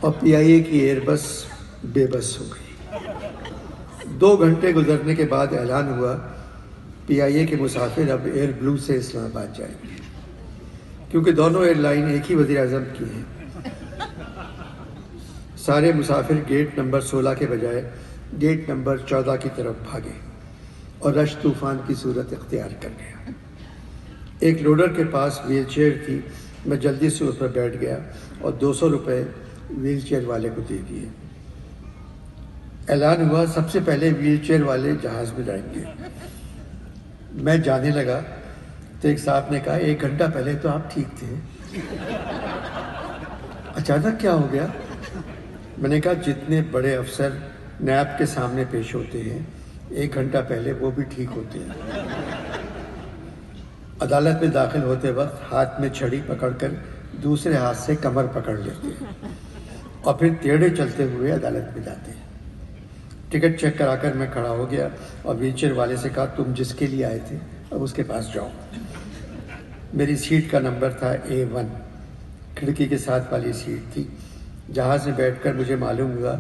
اور PIA کی year بس بے بس ہو گئی۔ 2 گھنٹے گزرنے کے بعد اعلان ہوا PIA کے مسافر اب ایئر بلو سے اسلام آباد جائیں گے، کیونکہ دونوں ایئر لائن ایک ہی وزیر اعظم کی ہیں۔ سارے مسافر گیٹ نمبر 16 کے بجائے گیٹ نمبر 14 کی طرف بھاگے اور رش طوفان کی صورت اختیار کر گیا۔ ایک لوڈر کے پاس ویل چیئر تھی، میں جلدی سے اس پر بیٹھ گیا اور 200 روپے ویل چیئر والے کو دے دیے۔ اعلان ہوا سب سے پہلے ویل چیئر والے جہاز میں جائیں گے۔ میں جانے لگا تو ایک صاحب نے کہا 1 گھنٹہ پہلے تو آپ ٹھیک تھے، اچانک کیا ہو گیا؟ میں نے کہا جتنے بڑے افسر نیب کے سامنے پیش ہوتے ہیں 1 گھنٹہ پہلے وہ بھی ٹھیک ہوتے ہیں۔ عدالت میں داخل ہوتے وقت ہاتھ میں چھڑی پکڑ کر دوسرے ہاتھ سے کمر پکڑ لیتے ہیں اور پھر ٹیڑھے چلتے ہوئے عدالت میں جاتے ہیں۔ ٹکٹ چیک کرا کر میں کھڑا ہو گیا اور ویل چیئر والے سے کہا تم جس کے لیے آئے تھے اب اس کے پاس جاؤ۔ میری سیٹ کا نمبر تھا A1، کھڑکی کے ساتھ والی سیٹ تھی۔ جہاز میں بیٹھ کر مجھے معلوم ہوا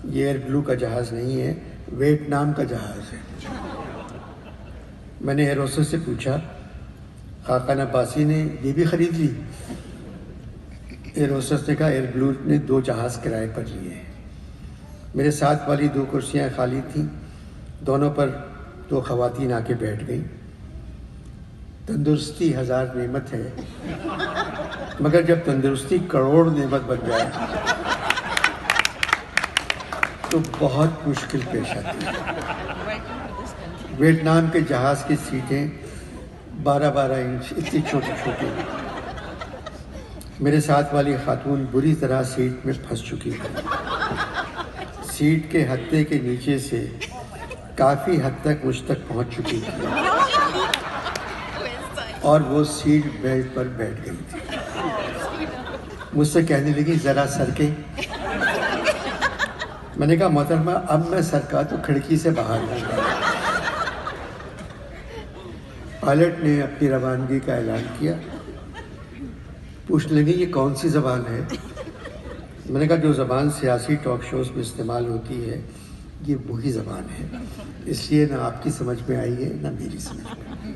یہ ایئر بلو کا جہاز نہیں ہے، ویٹنام کا جہاز ہے۔ میں نے ایئر ہوسٹس سے پوچھا خاقان عباسی نے یہ بھی خرید لی؟ ایئر ہوسٹس نے کہا ایئر بلو نے 2 جہاز کرائے پر لیے ہیں۔ میرے ساتھ والی 2 کرسیاں خالی تھیں، دونوں پر 2 خواتین آ کے بیٹھ گئیں۔ تندرستی 1000 نعمت ہے، مگر جب تندرستی کروڑ نعمت بن جائے تو بہت مشکل پیش آتی ہے۔ ویٹنام کے جہاز کی سیٹیں 12-12 انچ اتنی چھوٹی چھوٹی۔ میرے ساتھ والی خاتون بری طرح سیٹ میں پھنس چکی تھی۔ سیٹ کے ہتھے کے نیچے سے کافی حد تک مجھ تک پہنچ چکی تھی اور وہ سیٹ بیلٹ پر بیٹھ گئی تھی۔ مجھ سے کہنے لگی ذرا سرکیں۔ میں نے کہا محترمہ اب میں سرکا تو کھڑکی سے باہر ہوں گا۔ پائلٹ نے اپنی روانگی کا اعلان کیا۔ پوچھنے لگی یہ کون سی زبان ہے؟ میں نے کہا جو زبان سیاسی ٹاک شوز میں استعمال ہوتی ہے یہ وہی زبان ہے، اس لیے نہ آپ کی سمجھ میں آئی ہے نہ میری سمجھ میں۔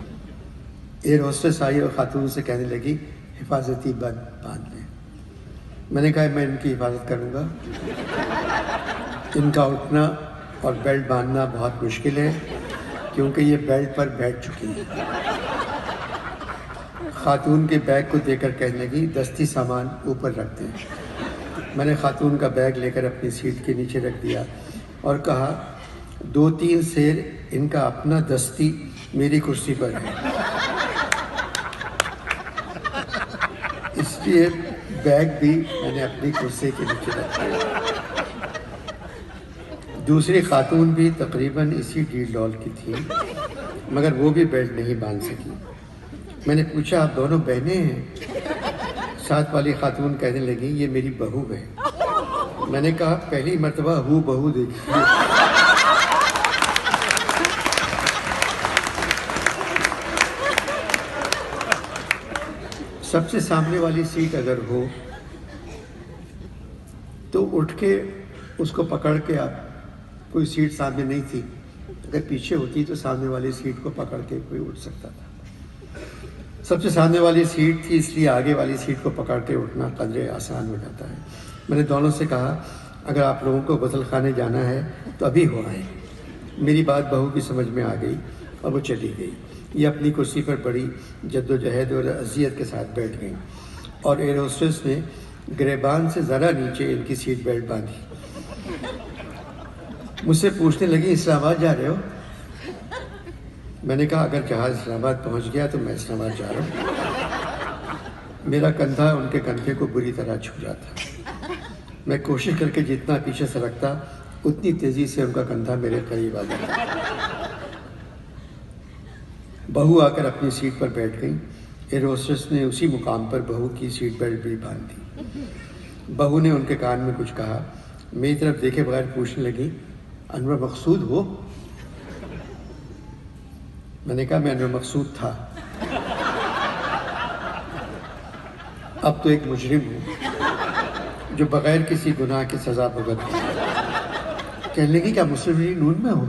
ایئر ہوسٹس آئی اور خاتون سے کہنے لگی حفاظتی بند باندھ لیں۔ میں نے کہا میں ان کی حفاظت کروں گا، ان کا اٹھنا اور بیلٹ باندھنا بہت مشکل ہے کیونکہ یہ بیلٹ پر بیٹھ چکی ہے۔ خاتون کے بیگ کو دے کر کہنے لگی دستی سامان اوپر رکھ دیں۔ میں نے خاتون کا بیگ لے کر اپنی سیٹ کے نیچے رکھ دیا اور کہا 2-3 سیر ان کا اپنا دستی میری کرسی پر ہے، اس لیے بیگ بھی میں نے اپنی کرسی کے نیچے رکھ دیا۔ دوسری خاتون بھی تقریباً اسی ڈیل ڈال کی تھی مگر وہ بھی بیلٹ نہیں باندھ سکی۔ میں نے پوچھا آپ دونوں بہنیں ہیں؟ ساتھ والی خاتون کہنے لگی یہ میری بہو ہے۔ میں نے کہا پہلی مرتبہ ہو بہو دیکھی۔ سب سے سامنے والی سیٹ اگر ہو تو اٹھ کے اس کو پکڑ کے آپ، کوئی سیٹ سامنے نہیں تھی، اگر پیچھے ہوتی تو سامنے والی سیٹ کو پکڑ کے کوئی اٹھ سکتا تھا۔ سب سے سامنے والی سیٹ تھی اس لیے آگے والی سیٹ کو پکڑ کے اٹھنا قدرے آسان ہو جاتا ہے۔ میں نے دونوں سے کہا اگر آپ لوگوں کو غسل خانے جانا ہے تو ابھی ہو آئیں۔ میری بات بہو کی سمجھ میں آ گئی اور وہ چلی گئی۔ یہ اپنی کرسی پر بڑی جدوجہد اور اذیت کے ساتھ بیٹھ گئیں اور ایئر ہوسٹس نے گریبان سے ذرا نیچے ان کی سیٹ بیلٹ باندھی۔ مجھ سے پوچھنے لگی اسلام آباد جا رہے ہو؟ میں نے کہا اگر جہاز اسلام آباد پہنچ گیا تو میں اسلام آباد جا رہا ہوں۔ میرا کندھا ان کے کندھے کو بری طرح چھو جاتا۔ میں کوشش کر کے جتنا پیچھے سرکتا اتنی تیزی سے ان کا کندھا میرے قریب آ گیا۔ بہو آ کر اپنی سیٹ پر بیٹھ گئی۔ ایئر ہوسٹس نے اسی مقام پر بہو کی سیٹ بیلٹ بھی باندھ دی۔ بہو نے ان کے کان میں کچھ کہا، میری طرف دیکھے بغیر پوچھنے لگی انور مقصود ہو؟ میں نے کہا میں انور مقصود تھا، اب تو ایک مجرم ہوں۔ جو بغیر کسی گناہ کی سزا بھگت کہنے لگی کیا مسلم لیگ نون میں ہو؟